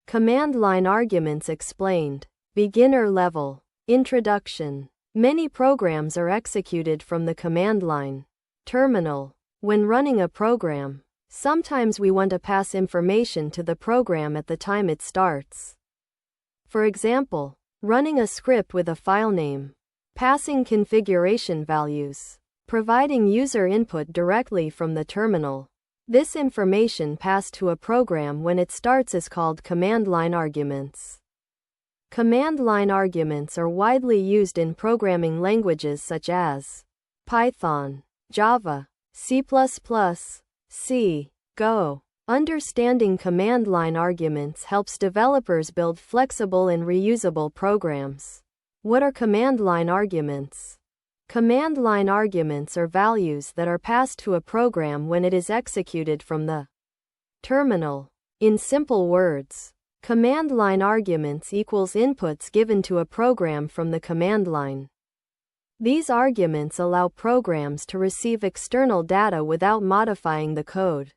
Command line arguments explained. Beginner level. Introduction. Many programs are executed from the command line. Terminal. When running a program, sometimes we want to pass information to the program at the time it starts. For example, running a script with a file name, passing configuration values, providing user input directly from the terminal. This information passed to a program when it starts is called command line arguments. Command line arguments are widely used in programming languages such as Python, Java, C++, C, Go. Understanding command line arguments helps developers build flexible and reusable programs. What are command line arguments? Command line arguments are values that are passed to a program when it is executed from the terminal. In simple words, command line arguments equals inputs given to a program from the command line. These arguments allow programs to receive external data without modifying the code.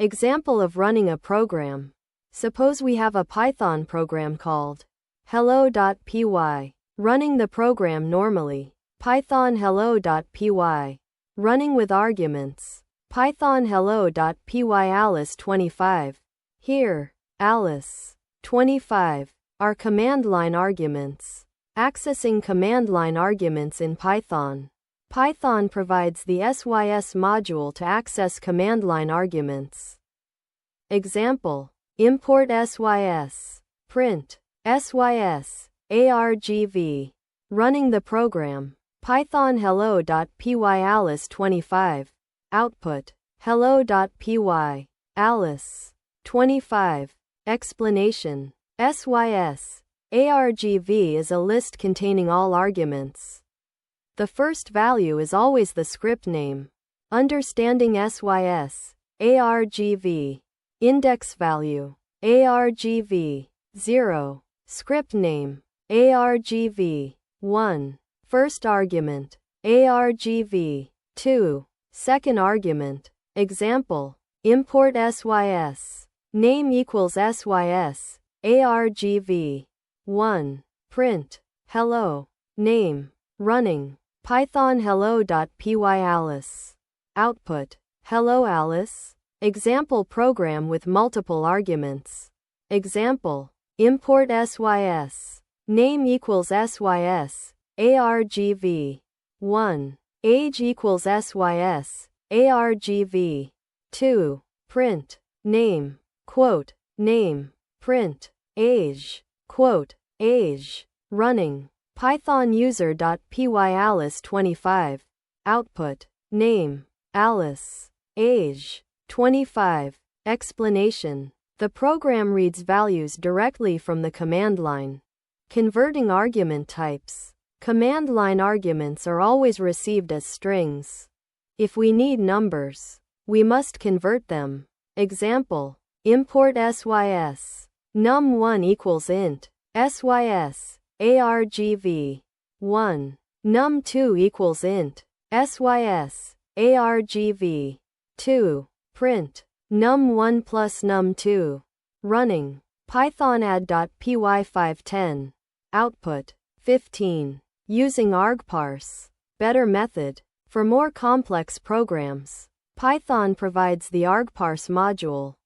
Example of running a program. Suppose we have a Python program called hello.py. Running the program normally. Python hello.py. Running with arguments. Python hello.py Alice 25. Here, Alice 25 are command line arguments. Accessing command line arguments in Python. Python provides the sys module to access command line arguments. Example: import sys, print sys, argv. Running the program. Python hello.py Alice 25. Output: hello.py Alice 25. Explanation: sys argv is a list containing all arguments. The first value is always the script name. Understanding sys argv. Index value argv 0. Script name argv 1. First argument argv 2. Second argument. Example: import sys. Name equals sys argv 1. Print hello name. Running Python hello.py Alice. Output: hello Alice. Example program with multiple arguments. Example: import sys. Name equals sys argv 1. Age equals sys argv 2. Print name quote name. Print age quote age. Running Python user.py Alice 25. Output: name Alice. Age 25. Explanation: the program reads values directly from the command line. Converting argument types. Command line arguments are always received as strings. If we need numbers, we must convert them. Example: import sys. num1 equals int sys argv 1. num2 equals int sys argv 2. Print num1 plus num2. Running Python add.py 510. Output 15. Using argparse. Better method. For more complex programs, Python provides the argparse module.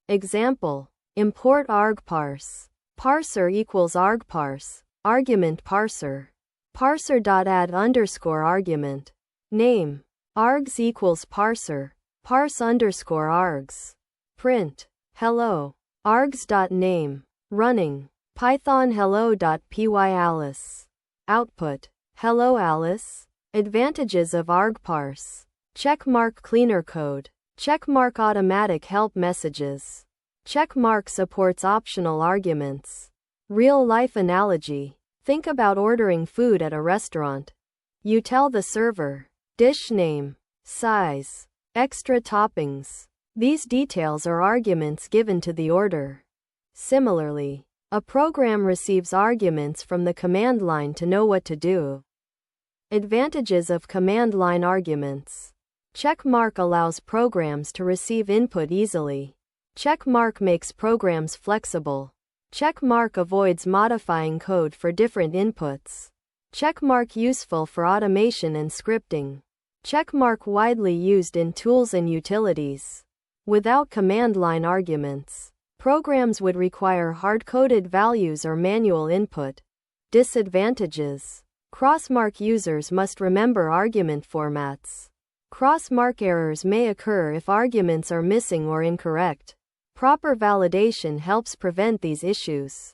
Example: import argparse. Parser equals argparse. Argument parser. Parser.add_argument. Name args equals parser. Parse_args. Print hello args.name. Running Python hello.py Alice. Output: hello Alice. Advantages of argparse. Checkmark cleaner code. Checkmark automatic help messages. Checkmark supports optional arguments. Real-life analogy. Think about ordering food at a restaurant. You tell the server dish name, size, extra toppings. These details are arguments given to the order. Similarly, a program receives arguments from the command line to know what to do. Advantages of command line arguments. Checkmark allows programs to receive input easily. Checkmark makes programs flexible. Checkmark avoids modifying code for different inputs. Checkmark useful for automation and scripting. Checkmark widely used in tools and utilities. Without command line arguments, programs would require hard-coded values or manual input. Disadvantages. Crossmark users must remember argument formats. Crossmark errors may occur if arguments are missing or incorrect. Proper validation helps prevent these issues.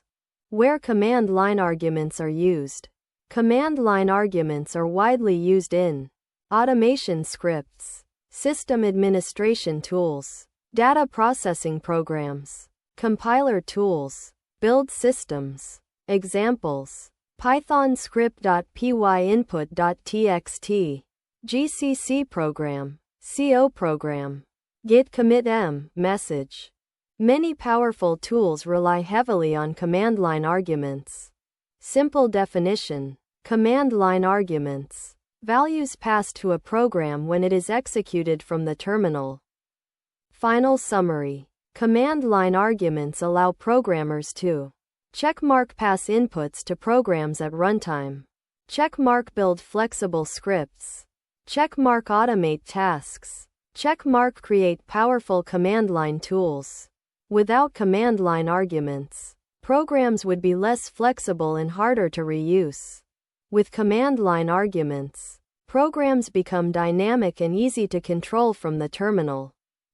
Where command line arguments are used. Command line arguments are widely used in automation scripts, system administration tools, data processing programs, compiler tools, build systems. Examples: Python script.py input.txt, GCC program, CO program, git commit m message. Many powerful tools rely heavily on command line arguments. Simple definition. Command line arguments. Values passed to a program when it is executed from the terminal. Final summary. Command line arguments allow programmers to checkmark pass inputs to programs at runtime. Checkmark build flexible scripts. Checkmark automate tasks. Checkmark create powerful command line tools. Without command line arguments, programs would be less flexible and harder to reuse. With command line arguments, programs become dynamic and easy to control from the terminal.